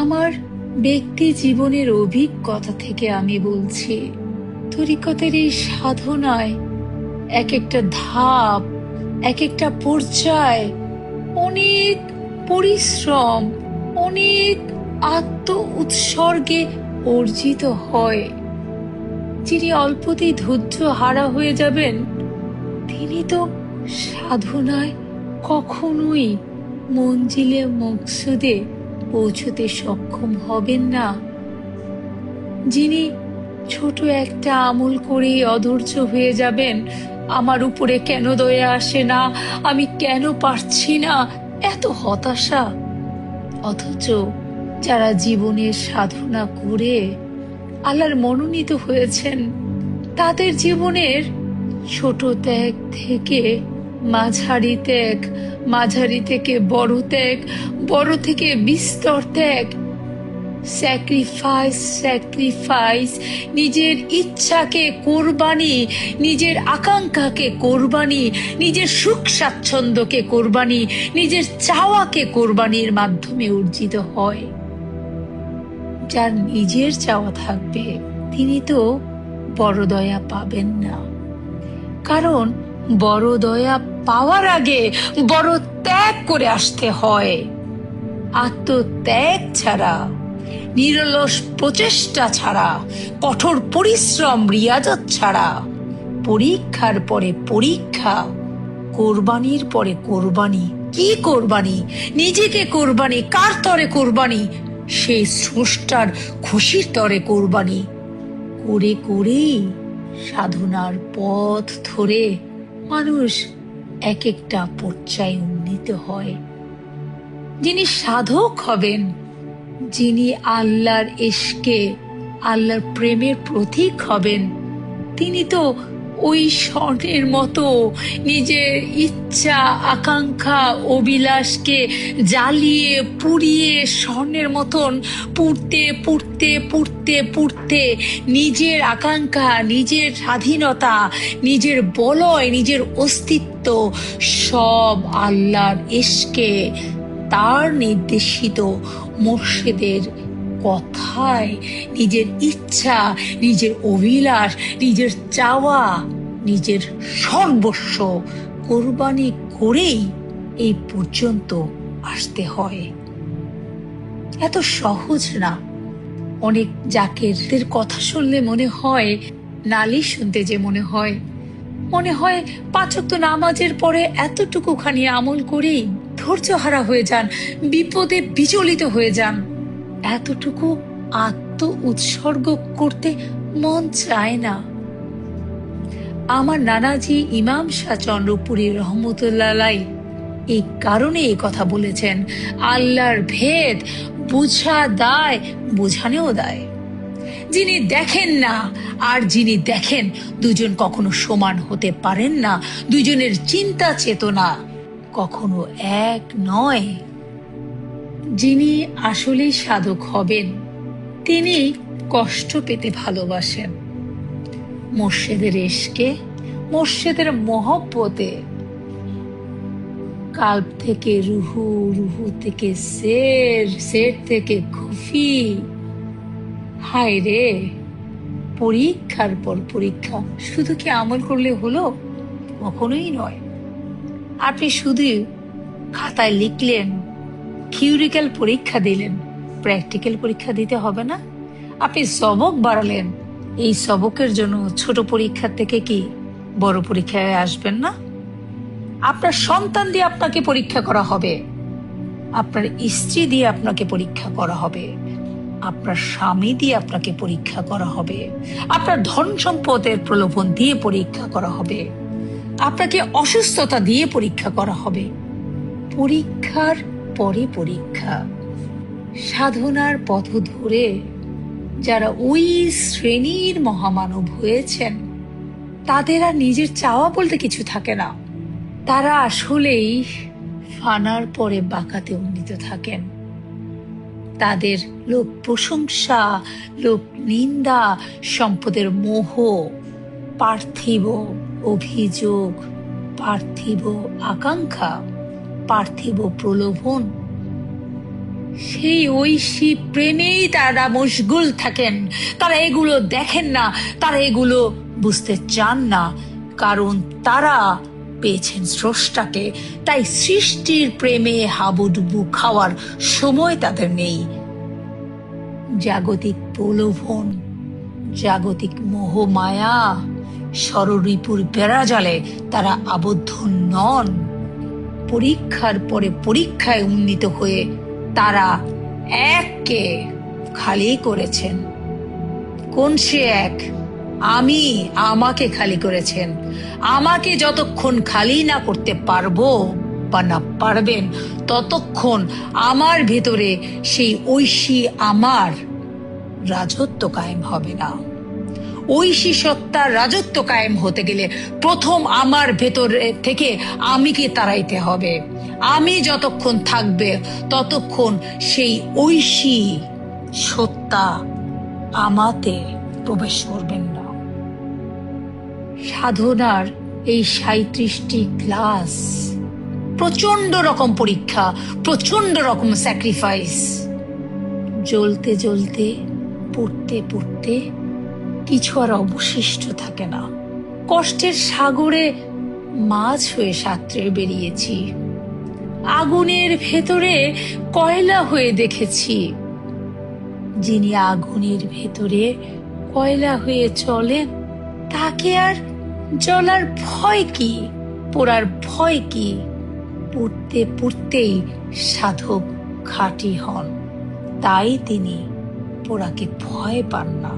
আমার ব্যক্তি জীবনের অভিজ্ঞতা থেকে আমি বলছি, তরিকতের এই সাধনায় এক একটা ধাপ, এক একটা পর্যায় অনেক পরিশ্রম, অনেক আত্ম উৎসর্গে অর্জিত হয়। যিনি অল্পতেই ধৈর্য হারা হয়ে যাবেন, তিনি তো সাধনায় কখনোই মঞ্জিলে মকসুদে পৌঁছতে সক্ষম হবেন না। যিনি ছোট একটা আমল করে অধৈর্য হয়ে যাবেন, আমার উপরে কেন দয়া আসে না, আমি কেন পারছি না, এত হতাশা। অথচ যারা জীবনের সাধনা করে আল্লাহর মনোনীত হয়েছেন, তাদের জীবনের ছোট ত্যাগ থেকে মাঝারি ত্যাগ, মাঝারি থেকে বড় ত্যাগ, বড় থেকে বিস্তর ত্যাগ, স্যাক্রিফাইস, নিজের ইচ্ছাকে কোরবানি, নিজের আকাঙ্ক্ষাকে কোরবানি, নিজের সুখ স্বাচ্ছন্দ্যকে কোরবানি, নিজের চাওয়াকে কোরবানির মাধ্যমে অর্জিত হয়। যার নিজের চাওয়া থাকবে, তিনি তো বড় দয়া পাবেন না। কারণ বড় দয়া পাওয়ার আগে বড় ত্যাগ করে আসতে হয়। আত্মত্যাগ ছাড়া, নিরলস প্রচেষ্টা ছাড়া, কঠোর পরিশ্রম রিয়াজত ছাড়া, পরীক্ষার পরে পরীক্ষা, কোরবানির পরে কোরবানি। কি কোরবানি? নিজেকে কোরবানি। কার তরে কোরবানি? সেই স্রষ্টার খুশির তরে কোরবানি। করে করেই সাধনার পথ ধরে মানুষ এক একটা পর্যায়ে উন্নীত হয়। যিনি সাধক হবেন, যিনি আল্লাহর ইশকে, আল্লাহর প্রেমের প্রতীক হবেন, তিনি তো ওই স্বর্ণের মতো নিজের ইচ্ছা, আকাঙ্ক্ষা, অভিলাষকে জ্বালিয়ে পুড়িয়ে স্বর্ণের মতন পুড়তে পুড়তে পুড়তে পুড়তে নিজের আকাঙ্ক্ষা, নিজের স্বাধীনতা, নিজের বলয়, নিজের অস্তিত্ব সব আল্লাহর ইশকে, তার নির্দেশিত মুর্শিদের কথায় নিজের ইচ্ছা, নিজের অভিলাষ, নিজের চাওয়া, নিজের সর্বস্ব কোরবানি করেই এই পর্যন্ত আসতে হয়। এত সহজ না। অনেক জাকেরদের কথা শুনলে মনে হয়, নালিশ শুনতে যে মনে হয় 5 ওয়াক্ত নামাজের পরে এতটুকু খানি আমল করেই ধৈর্য হারা হয়ে যান, বিপদে বিচলিত হয়ে যান। এতটুকু আত্ম উৎসর্গ করতে মন চায় না। আমার নানাজি ইমাম শাহ চন্দ্রপুরী রহমতুল্লাহ আলাইহি এই কারণে এই কথা বলেছেন, আল্লাহর ভেদ বুঝা দায়, বোঝানেও দায়। যিনি দেখেন না আর যিনি দেখেন, দুজন কখনো সমান হতে পারেন না। দুজনের চিন্তা চেতনা কখনো এক নয়। যিনি আসলেই সাধক হবেন, তিনি কষ্ট পেতে ভালোবাসেন। মুর্শিদের ইশকে, মুর্শিদের মহব্বতে কাল্ব থেকে রুহু, রুহু থেকে সের, সের থেকে খুফি। হায় রে, পরীক্ষার পর পরীক্ষা। শুধু কি আমল করলে হলো? কখনোই নয়। আপনি শুধু খাতায় লিখলেন, থিওরিক্যাল পরীক্ষা দিলেন, প্র্যাকটিক্যাল পরীক্ষা দিতে হবে না। আপনি সবক বাড়ালেন, এই সবকের জন্য ছোট পরীক্ষার থেকে কি বড় পরীক্ষায় আসবেন না? আপনার সন্তান দিয়ে আপনাকে পরীক্ষা করা হবে, আপনার স্ত্রী দিয়ে আপনাকে পরীক্ষা করা হবে, আপনার স্বামী দিয়ে আপনাকে পরীক্ষা করা হবে, আপনার ধন সম্পদের প্রলোভন দিয়ে পরীক্ষা করা হবে, আপনাকে অসুস্থতা দিয়ে পরীক্ষা করা হবে। পরীক্ষার পরে পরীক্ষা। সাধনার পথ ধরে যারা ওই শ্রেণীর মহামানব হয়েছেন, তাদের আর নিজের চাওয়া বলতে কিছু থাকে না। তারা আসলেই ফানার পরে বাঁকাতে উন্নীত থাকেন। তাদের লোক প্রশংসা, লোক নিন্দা, সম্পদের মোহ, পার্থিব অভিযোগ, পার্থিব আকাঙ্ক্ষা, পার্থিব প্রলোভন সেই ঐশী প্রেমেই তারা মশগুল থাকেন। তারা এগুলো দেখেন না, তারা এগুলো বুঝতে চান না, কারণ তারা পেয়েছেন স্রষ্টাকে। তাই সৃষ্টির প্রেমে হাবুডুবু খাওয়ার সময় তাদের নেই। জাগতিক প্রলোভন, জাগতিক মোহমায়া, ষড়রিপুর বেড়াজালে তারা আবদ্ধ নন। পরীক্ষার পরে পরীক্ষায় উন্নীত হয়ে তারা এককে খালি করেছেন। কোন সে এক? আমাকে খালি করেছেন। আমাকে যতক্ষণ খালি না করতে পারবো বা না পারবেন, ততক্ষণ আমার ভেতরে সেই ঐশী আমার রাজত্ব কায়েম হবে না। ঐশী সত্তার রাজত্ব কায়েম হতে গেলে প্রথম আমার ভেতরে থেকে আমিকে তাড়াইতে হবে। আমি যতক্ষণ থাকবে ততক্ষণ সেই ঐশী সত্তা আমাতে প্রবেশ করবেন না। সাধনার এই ৩৭টি ক্লাস, প্রচন্ড রকম পরীক্ষা, প্রচন্ড রকম স্যাক্রিফাইস। জ্বলতে জ্বলতে, পড়তে পড়তে কিছু আর অবশিষ্ট থাকে না। কষ্টের সাগরে মাছ হয়ে সাঁতরে বেরিয়েছি। আগুনের ভেতরে কয়লা হয়ে দেখেছি। যিনি আগুনের ভেতরে কয়লা হয়ে চলেন, তাকে আর জ্বলার ভয় কি, পোড়ার ভয় কি? পড়তে পড়তেই সাধক খাঁটি হন, তাই তিনি পোড়াকে ভয় পান না।